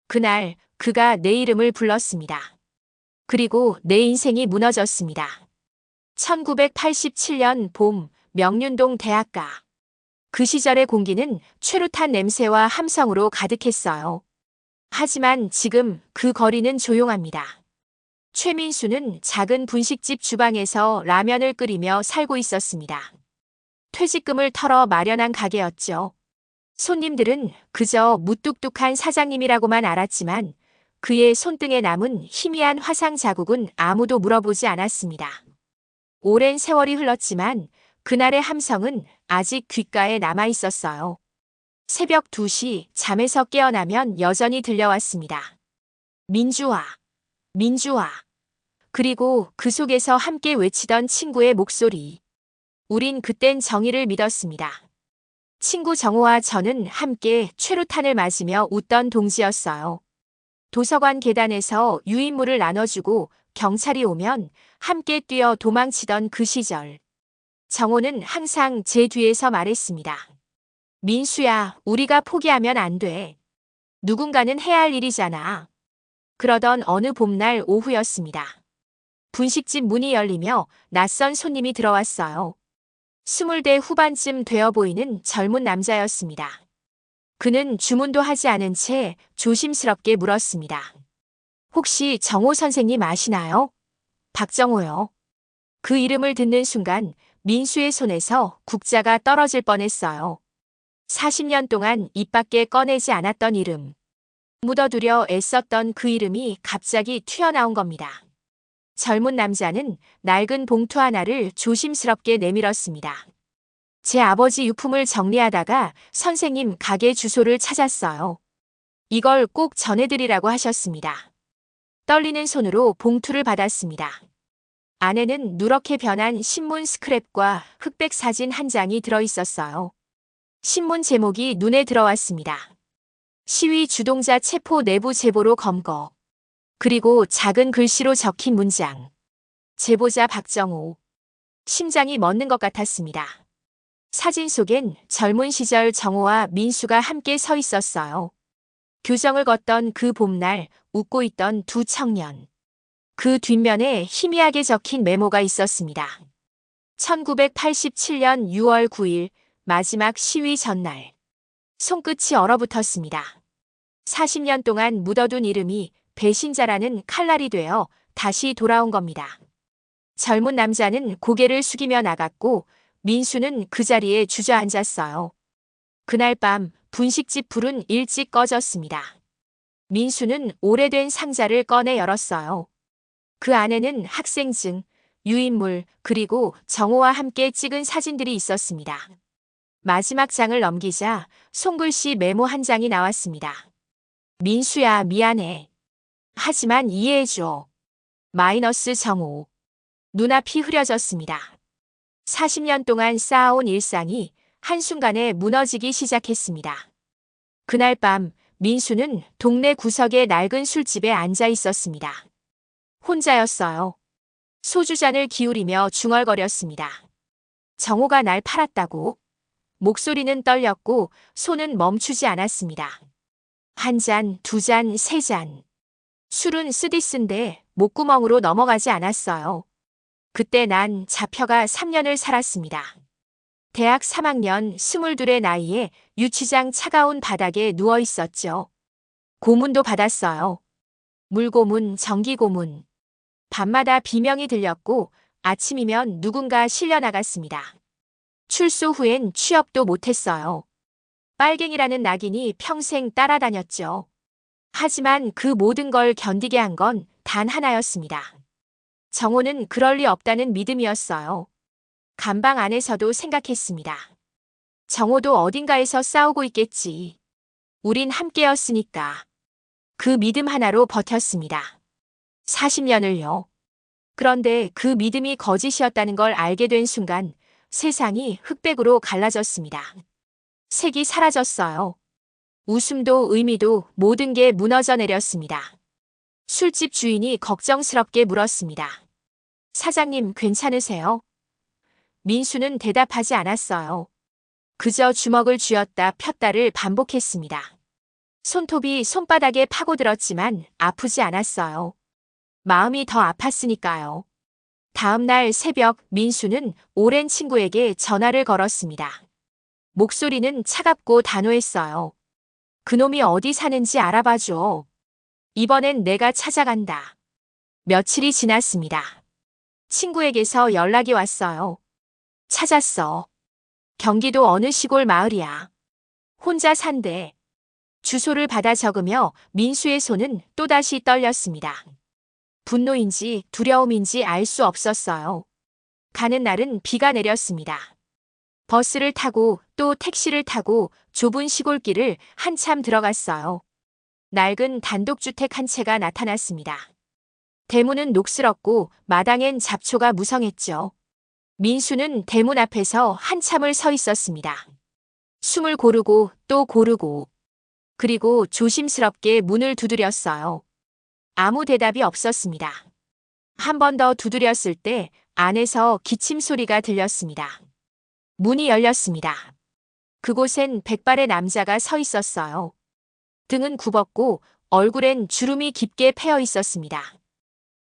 그날 그가 내 이름을 불렀습니다. 그리고 내 인생이 무너졌습니다. 1987년 봄, 명륜동 대학가. 그 시절의 공기는 최루탄 냄새와 함성으로 가득했어요. 하지만 지금 그 거리는 조용합니다. 최민수는 작은 분식집 주방에서 라면을 끓이며 살고 있었습니다. 퇴직금을 털어 마련한 가게였죠. 손님들은 그저 무뚝뚝한 사장님이라고만 알았지만 그의 손등에 남은 희미한 화상 자국은 아무도 물어보지 않았습니다. 오랜 세월이 흘렀지만 그날의 함성은 아직 귓가에 남아 있었어요. 새벽 2시 잠에서 깨어나면 여전히 들려왔습니다. 민주아, 민주아. 그리고 그 속에서 함께 외치던 친구의 목소리. 우린 그땐 정의를 믿었습니다. 친구 정호와 저는 함께 최루탄을 맞으며 웃던 동지였어요. 도서관 계단에서 유인물을 나눠주고 경찰이 오면 함께 뛰어 도망치던 그 시절. 정호는 항상 제 뒤에서 말했습니다. 민수야, 우리가 포기하면 안 돼. 누군가는 해야 할 일이잖아. 그러던 어느 봄날 오후였습니다. 분식집 문이 열리며 낯선 손님이 들어왔어요. 20대 후반쯤 되어 보이는 젊은 남자였습니다. 그는 주문도 하지 않은 채 조심스럽게 물었습니다. 혹시 정호 선생님 아시나요? 박정호요. 그 이름을 듣는 순간 민수의 손에서 국자가 떨어질 뻔했어요. 40년 동안 입 밖에 꺼내지 않았던 이름. 묻어두려 애썼던 그 이름이 갑자기 튀어나온 겁니다. 젊은 남자는 낡은 봉투 하나를 조심스럽게 내밀었습니다. 제 아버지 유품을 정리하다가 선생님 가게 주소를 찾았어요. 이걸 꼭 전해드리라고 하셨습니다. 떨리는 손으로 봉투를 받았습니다. 안에는 누렇게 변한 신문 스크랩과 흑백 사진 한 장이 들어있었어요. 신문 제목이 눈에 들어왔습니다. 시위 주동자 체포 내부 제보로 검거. 그리고 작은 글씨로 적힌 문장. 제보자 박정호. 심장이 멎는 것 같았습니다. 사진 속엔 젊은 시절 정호와 민수가 함께 서 있었어요. 교정을 걷던 그 봄날 웃고 있던 두 청년. 그 뒷면에 희미하게 적힌 메모가 있었습니다. 1987년 6월 9일 마지막 시위 전날. 손끝이 얼어붙었습니다. 40년 동안 묻어둔 이름이 배신자라는 칼날이 되어 다시 돌아온 겁니다. 젊은 남자는 고개를 숙이며 나갔고 민수는 그 자리에 주저앉았어요. 그날 밤 분식집 불은 일찍 꺼졌습니다. 민수는 오래된 상자를 꺼내 열었어요. 그 안에는 학생증, 유인물, 그리고 정호와 함께 찍은 사진들이 있었습니다. 마지막 장을 넘기자 손글씨 메모 한 장이 나왔습니다. 민수야, 미안해. 하지만 이해해줘. 마이너스 정호. 눈앞이 흐려졌습니다. 40년 동안 쌓아온 일상이 한순간에 무너지기 시작했습니다. 그날 밤 민수는 동네 구석의 낡은 술집에 앉아 있었습니다. 혼자였어요. 소주잔을 기울이며 중얼거렸습니다. 정호가 날 팔았다고? 목소리는 떨렸고 손은 멈추지 않았습니다. 한 잔, 두 잔, 세 잔. 술은 쓰디쓴데 목구멍으로 넘어가지 않았어요. 그때 난 잡혀가 3년을 살았습니다. 대학 3학년 22의 나이에 유치장 차가운 바닥에 누워 있었죠. 고문도 받았어요. 물고문, 전기고문. 밤마다 비명이 들렸고 아침이면 누군가 실려나갔습니다. 출소 후엔 취업도 못했어요. 빨갱이라는 낙인이 평생 따라다녔죠. 하지만 그 모든 걸 견디게 한 건 단 하나였습니다. 정호는 그럴 리 없다는 믿음이었어요. 감방 안에서도 생각했습니다. 정호도 어딘가에서 싸우고 있겠지. 우린 함께였으니까. 그 믿음 하나로 버텼습니다. 40년을요. 그런데 그 믿음이 거짓이었다는 걸 알게 된 순간 세상이 흑백으로 갈라졌습니다. 색이 사라졌어요. 웃음도 의미도 모든 게 무너져 내렸습니다. 술집 주인이 걱정스럽게 물었습니다. 사장님 괜찮으세요? 민수는 대답하지 않았어요. 그저 주먹을 쥐었다 폈다를 반복했습니다. 손톱이 손바닥에 파고들었지만 아프지 않았어요. 마음이 더 아팠으니까요. 다음 날 새벽 민수는 오랜 친구에게 전화를 걸었습니다. 목소리는 차갑고 단호했어요. 그놈이 어디 사는지 알아봐줘. 이번엔 내가 찾아간다. 며칠이 지났습니다. 친구에게서 연락이 왔어요. 찾았어. 경기도 어느 시골 마을이야. 혼자 산대. 주소를 받아 적으며 민수의 손은 또다시 떨렸습니다. 분노인지 두려움인지 알 수 없었어요. 가는 날은 비가 내렸습니다. 버스를 타고 또 택시를 타고 좁은 시골길을 한참 들어갔어요. 낡은 단독주택 한 채가 나타났습니다. 대문은 녹슬었고 마당엔 잡초가 무성했죠. 민수는 대문 앞에서 한참을 서 있었습니다. 숨을 고르고 또 고르고 그리고 조심스럽게 문을 두드렸어요. 아무 대답이 없었습니다. 한 번 더 두드렸을 때 안에서 기침 소리가 들렸습니다. 문이 열렸습니다. 그곳엔 백발의 남자가 서 있었어요. 등은 굽었고 얼굴엔 주름이 깊게 패여 있었습니다.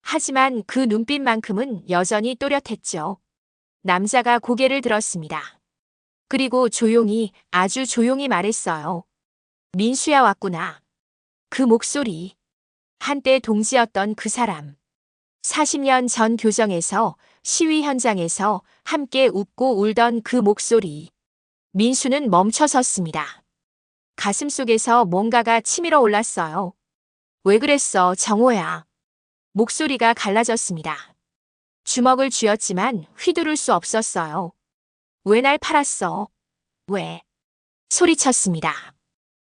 하지만 그 눈빛만큼은 여전히 또렷했죠. 남자가 고개를 들었습니다. 그리고 조용히, 아주 조용히 말했어요. 민수야 왔구나. 그 목소리. 한때 동지였던 그 사람. 40년 전 교정에서, 시위 현장에서 함께 웃고 울던 그 목소리. 민수는 멈춰 섰습니다. 가슴속에서 뭔가가 치밀어 올랐어요. 왜 그랬어, 정호야. 목소리가 갈라졌습니다. 주먹을 쥐었지만 휘두를 수 없었어요. 왜 날 팔았어? 왜? 소리쳤습니다.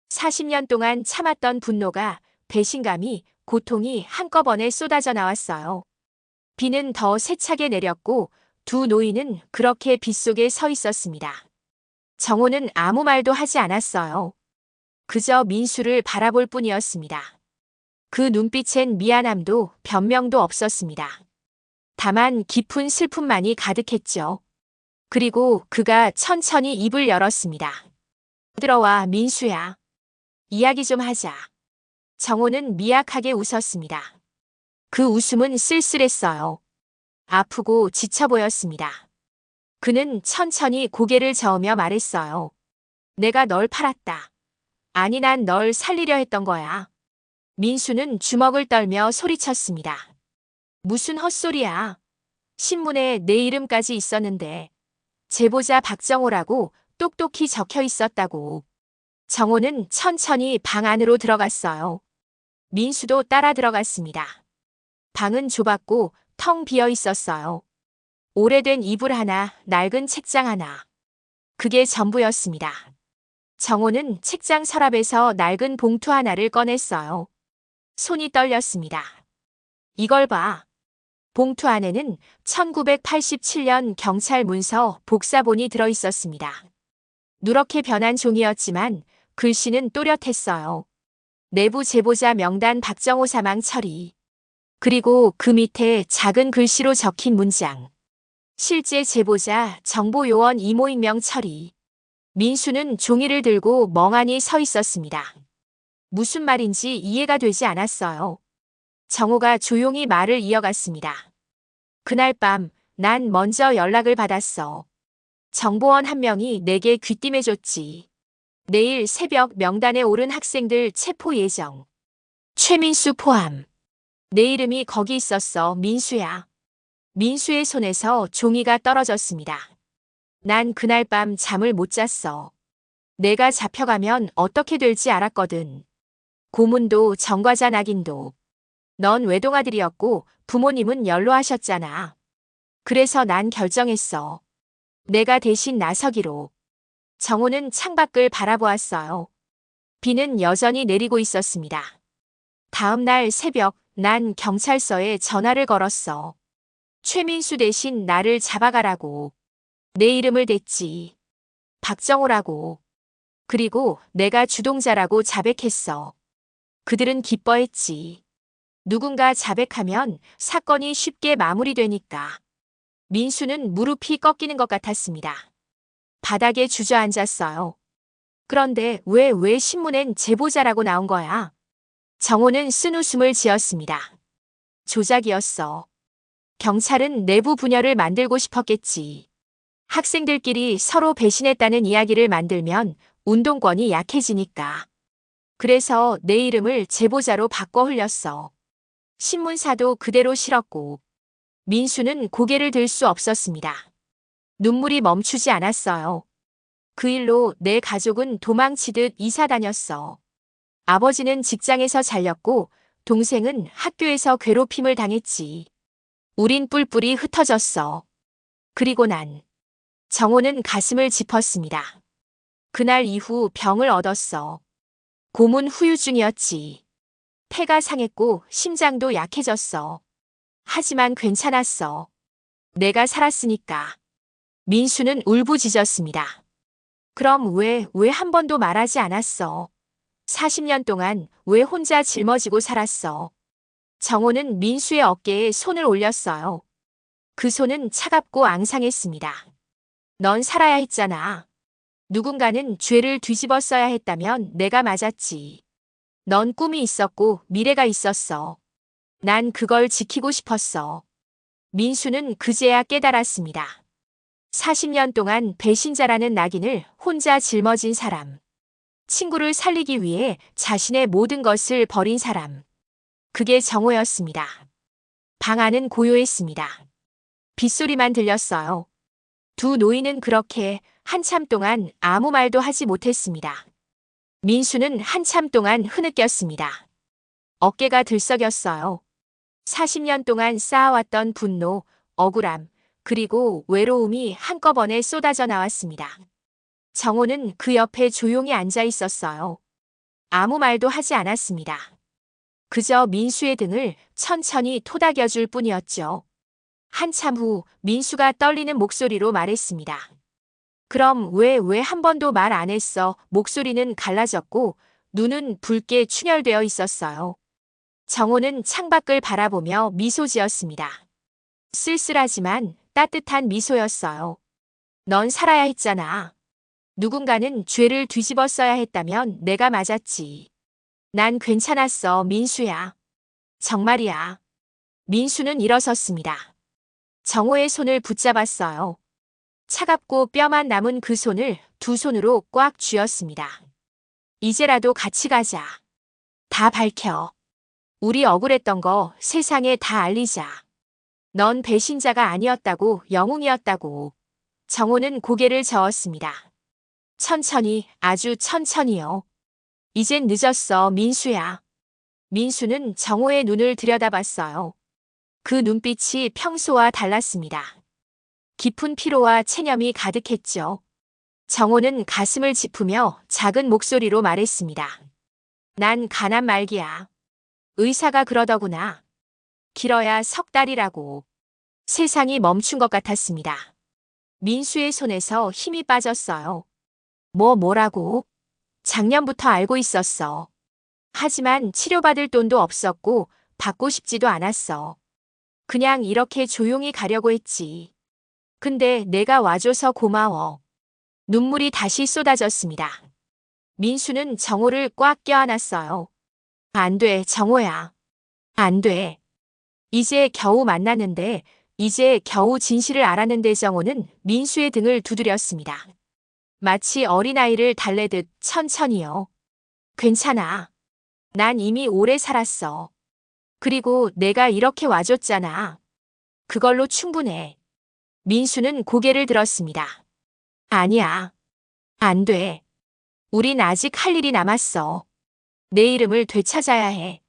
40년 동안 참았던 분노가, 배신감이, 고통이 한꺼번에 쏟아져 나왔어요. 비는 더 세차게 내렸고 두 노인은 그렇게 빗속에 서 있었습니다. 정호는 아무 말도 하지 않았어요. 그저 민수를 바라볼 뿐이었습니다. 그 눈빛엔 미안함도 변명도 없었습니다. 다만 깊은 슬픔만이 가득했죠. 그리고 그가 천천히 입을 열었습니다. 들어와, 민수야. 이야기 좀 하자. 정호는 미약하게 웃었습니다. 그 웃음은 쓸쓸했어요. 아프고 지쳐 보였습니다. 그는 천천히 고개를 저으며 말했어요. 내가 널 팔았다. 아니, 난 널 살리려 했던 거야. 민수는 주먹을 떨며 소리쳤습니다. 무슨 헛소리야. 신문에 내 이름까지 있었는데. 제보자 박정호라고 똑똑히 적혀 있었다고. 정호는 천천히 방 안으로 들어갔어요. 민수도 따라 들어갔습니다. 방은 좁았고 텅 비어 있었어요. 오래된 이불 하나, 낡은 책장 하나. 그게 전부였습니다. 정호는 책장 서랍에서 낡은 봉투 하나를 꺼냈어요. 손이 떨렸습니다. 이걸 봐. 봉투 안에는 1987년 경찰 문서 복사본이 들어 있었습니다. 누렇게 변한 종이였지만 글씨는 또렷했어요. 내부 제보자 명단 박정호 사망 처리. 그리고 그 밑에 작은 글씨로 적힌 문장. 실제 제보자 정보요원 이모 익명 처리. 민수는 종이를 들고 멍하니 서 있었습니다. 무슨 말인지 이해가 되지 않았어요. 정호가 조용히 말을 이어갔습니다. 그날 밤 난 먼저 연락을 받았어. 정보원 한 명이 내게 귀띔해줬지. 내일 새벽 명단에 오른 학생들 체포 예정. 최민수 포함. 내 이름이 거기 있었어, 민수야. 민수의 손에서 종이가 떨어졌습니다. 난 그날 밤 잠을 못 잤어. 내가 잡혀가면 어떻게 될지 알았거든. 고문도 정과자 낙인도. 넌 외동아들이었고 부모님은 연로하셨잖아. 그래서 난 결정했어. 내가 대신 나서기로. 정호는 창밖을 바라보았어요. 비는 여전히 내리고 있었습니다. 다음 날 새벽 난 경찰서에 전화를 걸었어. 최민수 대신 나를 잡아가라고. 내 이름을 댔지. 박정호라고. 그리고 내가 주동자라고 자백했어. 그들은 기뻐했지. 누군가 자백하면 사건이 쉽게 마무리되니까. 민수는 무릎이 꺾이는 것 같았습니다. 바닥에 주저앉았어요. 그런데 왜 신문엔 제보자라고 나온 거야? 정호는 쓴웃음을 지었습니다. 조작이었어. 경찰은 내부 분열을 만들고 싶었겠지. 학생들끼리 서로 배신했다는 이야기를 만들면 운동권이 약해지니까. 그래서 내 이름을 제보자로 바꿔 흘렸어. 신문사도 그대로 실었고. 민수는 고개를 들 수 없었습니다. 눈물이 멈추지 않았어요. 그 일로 내 가족은 도망치듯 이사 다녔어. 아버지는 직장에서 잘렸고 동생은 학교에서 괴롭힘을 당했지. 우린 뿔뿔이 흩어졌어. 그리고 난 정호는 가슴을 짚었습니다. 그날 이후 병을 얻었어. 고문 후유증이었지. 폐가 상했고 심장도 약해졌어. 하지만 괜찮았어. 내가 살았으니까. 민수는 울부짖었습니다. 그럼 왜 한 번도 말하지 않았어? 40년 동안 왜 혼자 짊어지고 살았어? 정호는 민수의 어깨에 손을 올렸어요. 그 손은 차갑고 앙상했습니다. 넌 살아야 했잖아. 누군가는 죄를 뒤집어 써야 했다면 내가 맞았지. 넌 꿈이 있었고 미래가 있었어. 난 그걸 지키고 싶었어. 민수는 그제야 깨달았습니다. 40년 동안 배신자라는 낙인을 혼자 짊어진 사람. 친구를 살리기 위해 자신의 모든 것을 버린 사람. 그게 정호였습니다. 방 안은 고요했습니다. 빗소리만 들렸어요. 두 노인은 그렇게 한참 동안 아무 말도 하지 못했습니다. 민수는 한참 동안 흐느꼈습니다. 어깨가 들썩였어요. 40년 동안 쌓아왔던 분노, 억울함, 그리고 외로움이 한꺼번에 쏟아져 나왔습니다. 정호는 그 옆에 조용히 앉아 있었어요. 아무 말도 하지 않았습니다. 그저 민수의 등을 천천히 토닥여줄 뿐이었죠. 한참 후 민수가 떨리는 목소리로 말했습니다. 그럼 왜 한 번도 말 안 했어? 목소리는 갈라졌고 눈은 붉게 충혈되어 있었어요. 정호는 창밖을 바라보며 미소 지었습니다. 쓸쓸하지만 따뜻한 미소였어요. 넌 살아야 했잖아. 누군가는 죄를 뒤집어 써야 했다면 내가 맞았지. 난 괜찮았어, 민수야. 정말이야. 민수는 일어섰습니다. 정호의 손을 붙잡았어요. 차갑고 뼈만 남은 그 손을 두 손으로 꽉 쥐었습니다. 이제라도 같이 가자. 다 밝혀. 우리 억울했던 거 세상에 다 알리자. 넌 배신자가 아니었다고, 영웅이었다고. 정호는 고개를 저었습니다. 천천히, 아주 천천히요. 이젠 늦었어, 민수야. 민수는 정호의 눈을 들여다봤어요. 그 눈빛이 평소와 달랐습니다. 깊은 피로와 체념이 가득했죠. 정호는 가슴을 짚으며 작은 목소리로 말했습니다. 난 가난 말기야. 의사가 그러더구나. 길어야 석 달이라고. 세상이 멈춘 것 같았습니다. 민수의 손에서 힘이 빠졌어요. 뭐라고? 작년부터 알고 있었어. 하지만 치료받을 돈도 없었고 받고 싶지도 않았어. 그냥 이렇게 조용히 가려고 했지. 근데 내가 와줘서 고마워. 눈물이 다시 쏟아졌습니다. 민수는 정호를 꽉 껴안았어요. 안 돼, 정호야. 안 돼. 이제 겨우 만났는데, 이제 겨우 진실을 알았는데 정호는 민수의 등을 두드렸습니다. 마치 어린아이를 달래듯 천천히요. 괜찮아. 난 이미 오래 살았어. 그리고 내가 이렇게 와줬잖아. 그걸로 충분해. 민수는 고개를 들었습니다. 아니야. 안 돼. 우린 아직 할 일이 남았어. 내 이름을 되찾아야 해.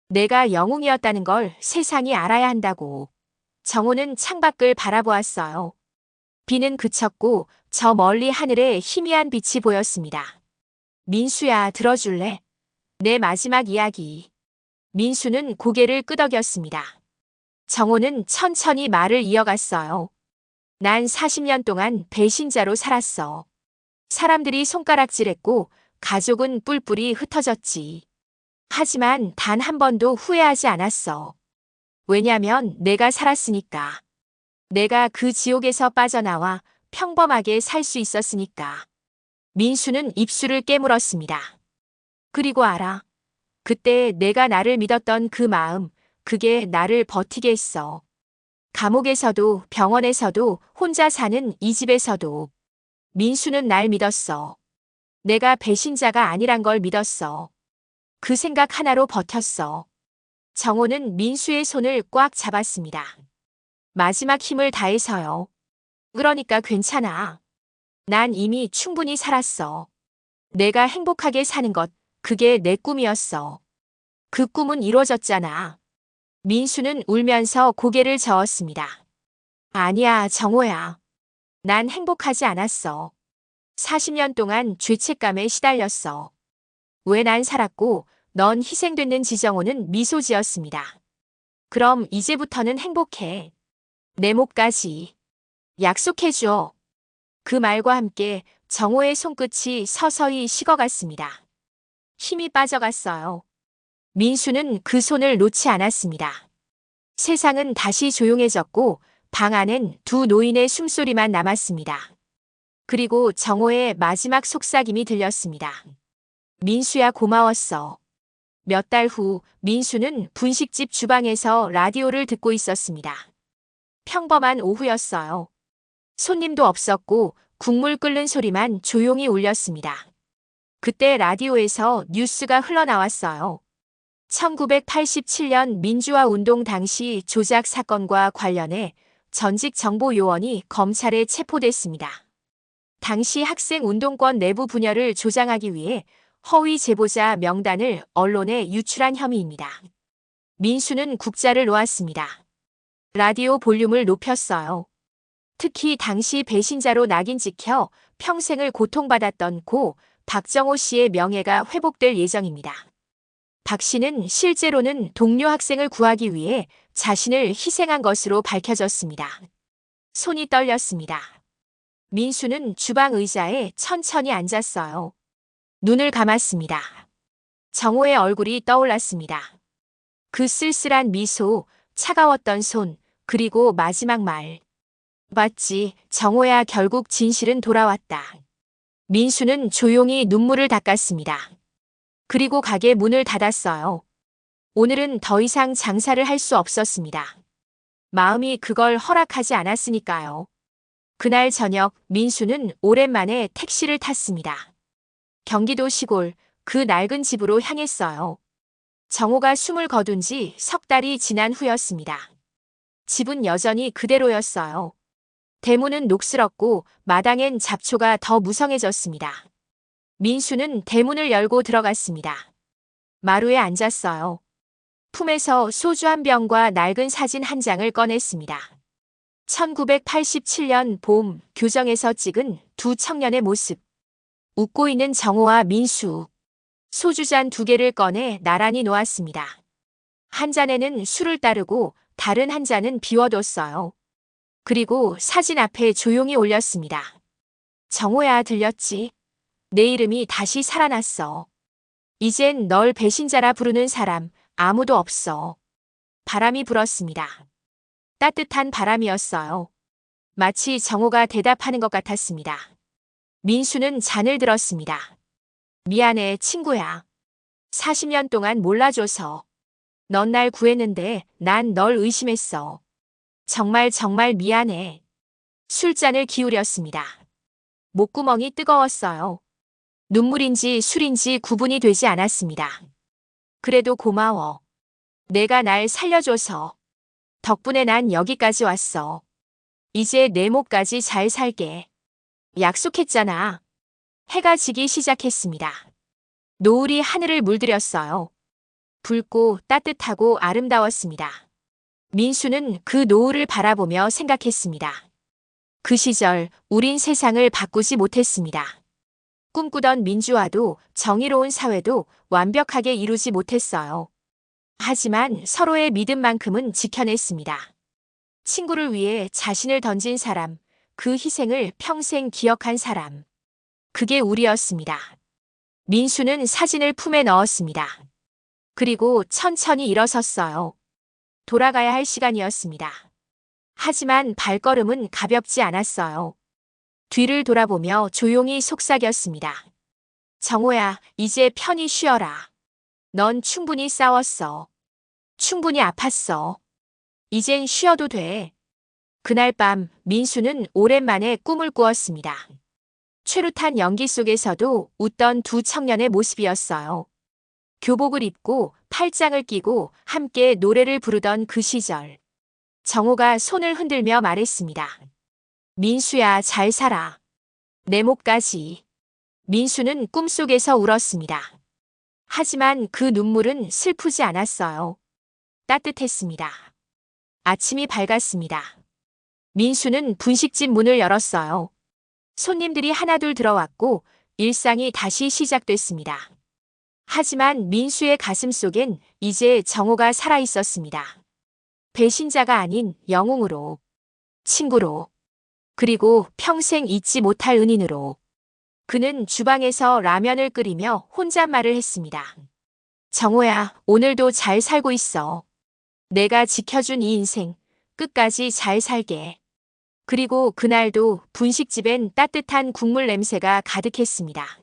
내가 영웅이었다는 걸 세상이 알아야 한다고. 정호는 창밖을 바라보았어요. 비는 그쳤고 저 멀리 하늘에 희미한 빛이 보였습니다. 민수야, 들어줄래? 내 마지막 이야기. 민수는 고개를 끄덕였습니다. 정호는 천천히 말을 이어갔어요. 난 40년 동안 배신자로 살았어. 사람들이 손가락질했고 가족은 뿔뿔이 흩어졌지. 하지만 단 한 번도 후회하지 않았어. 왜냐면 내가 살았으니까. 내가 그 지옥에서 빠져나와 평범하게 살 수 있었으니까. 민수는 입술을 깨물었습니다. 그리고 알아. 그때 내가 나를 믿었던 그 마음, 그게 나를 버티게 했어. 감옥에서도 병원에서도 혼자 사는 이 집에서도 민수는 날 믿었어. 내가 배신자가 아니란 걸 믿었어. 그 생각 하나로 버텼어. 정호는 민수의 손을 꽉 잡았습니다. 마지막 힘을 다해서요. 그러니까 괜찮아. 난 이미 충분히 살았어. 내가 행복하게 사는 것, 그게 내 꿈이었어. 그 꿈은 이루어졌잖아. 민수는 울면서 고개를 저었습니다. 아니야, 정호야. 난 행복하지 않았어. 40년 동안 죄책감에 시달렸어. 왜 난 살았고 넌 희생됐는지. 정호는 미소 지었습니다. 그럼 이제부터는 행복해. 내 몫까지. 약속해줘. 그 말과 함께 정호의 손끝이 서서히 식어갔습니다. 힘이 빠져갔어요. 민수는 그 손을 놓지 않았습니다. 세상은 다시 조용해졌고 방 안엔 두 노인의 숨소리만 남았습니다. 그리고 정호의 마지막 속삭임이 들렸습니다. 민수야, 고마웠어. 몇 달 후 민수는 분식집 주방에서 라디오를 듣고 있었습니다. 평범한 오후였어요. 손님도 없었고 국물 끓는 소리만 조용히 울렸습니다. 그때 라디오에서 뉴스가 흘러나왔어요. 1987년 민주화 운동 당시 조작 사건과 관련해 전직 정보요원이 검찰에 체포됐습니다. 당시 학생 운동권 내부 분열을 조장하기 위해 허위 제보자 명단을 언론에 유출한 혐의입니다. 민수는 국자를 놓았습니다. 라디오 볼륨을 높였어요. 특히 당시 배신자로 낙인 찍혀 평생을 고통받았던 고 박정호 씨의 명예가 회복될 예정입니다. 박 씨는 실제로는 동료 학생을 구하기 위해 자신을 희생한 것으로 밝혀졌습니다. 손이 떨렸습니다. 민수는 주방 의자에 천천히 앉았어요. 눈을 감았습니다. 정호의 얼굴이 떠올랐습니다. 그 쓸쓸한 미소, 차가웠던 손, 그리고 마지막 말. 맞지, 정호야, 결국 진실은 돌아왔다. 민수는 조용히 눈물을 닦았습니다. 그리고 가게 문을 닫았어요. 오늘은 더 이상 장사를 할 수 없었습니다. 마음이 그걸 허락하지 않았으니까요. 그날 저녁 민수는 오랜만에 택시를 탔습니다. 경기도 시골 그 낡은 집으로 향했어요. 정호가 숨을 거둔 지 석 달이 지난 후였습니다. 집은 여전히 그대로였어요. 대문은 녹슬었고 마당엔 잡초가 더 무성해졌습니다. 민수는 대문을 열고 들어갔습니다. 마루에 앉았어요. 품에서 소주 한 병과 낡은 사진 한 장을 꺼냈습니다. 1987년 봄 교정에서 찍은 두 청년의 모습. 웃고 있는 정호와 민수. 소주잔 두 개를 꺼내 나란히 놓았습니다. 한 잔에는 술을 따르고 다른 한 잔은 비워뒀어요. 그리고 사진 앞에 조용히 올렸습니다. 정호야, 들렸지? 내 이름이 다시 살아났어. 이젠 널 배신자라 부르는 사람 아무도 없어. 바람이 불었습니다. 따뜻한 바람이었어요. 마치 정호가 대답하는 것 같았습니다. 민수는 잔을 들었습니다. 미안해, 친구야. 40년 동안 몰라줘서. 넌 날 구했는데 난 널 의심했어. 정말 미안해. 술잔을 기울였습니다. 목구멍이 뜨거웠어요. 눈물인지 술인지 구분이 되지 않았습니다. 그래도 고마워. 내가 날 살려줘서. 덕분에 난 여기까지 왔어. 이제 내 몫까지 잘 살게. 약속했잖아. 해가 지기 시작했습니다. 노을이 하늘을 물들였어요. 붉고 따뜻하고 아름다웠습니다. 민수는 그 노을을 바라보며 생각했습니다. 그 시절 우린 세상을 바꾸지 못했습니다. 꿈꾸던 민주화도 정의로운 사회도 완벽하게 이루지 못했어요. 하지만 서로의 믿음만큼은 지켜냈습니다. 친구를 위해 자신을 던진 사람, 그 희생을 평생 기억한 사람. 그게 우리였습니다. 민수는 사진을 품에 넣었습니다. 그리고 천천히 일어섰어요. 돌아가야 할 시간이었습니다. 하지만 발걸음은 가볍지 않았어요. 뒤를 돌아보며 조용히 속삭였습니다. 정호야, 이제 편히 쉬어라. 넌 충분히 싸웠어. 충분히 아팠어. 이젠 쉬어도 돼. 그날 밤 민수는 오랜만에 꿈을 꾸었습니다. 최루탄 연기 속에서도 웃던 두 청년의 모습이었어요. 교복을 입고 팔짱을 끼고 함께 노래를 부르던 그 시절. 정호가 손을 흔들며 말했습니다. 민수야, 잘 살아. 내 목까지. 민수는 꿈속에서 울었습니다. 하지만 그 눈물은 슬프지 않았어요. 따뜻했습니다. 아침이 밝았습니다. 민수는 분식집 문을 열었어요. 손님들이 하나둘 들어왔고 일상이 다시 시작됐습니다. 하지만 민수의 가슴 속엔 이제 정호가 살아있었습니다. 배신자가 아닌 영웅으로, 친구로, 그리고 평생 잊지 못할 은인으로. 그는 주방에서 라면을 끓이며 혼잣말을 했습니다. 정호야, 오늘도 잘 살고 있어. 내가 지켜준 이 인생 끝까지 잘 살게. 그리고 그날도 분식집엔 따뜻한 국물 냄새가 가득했습니다.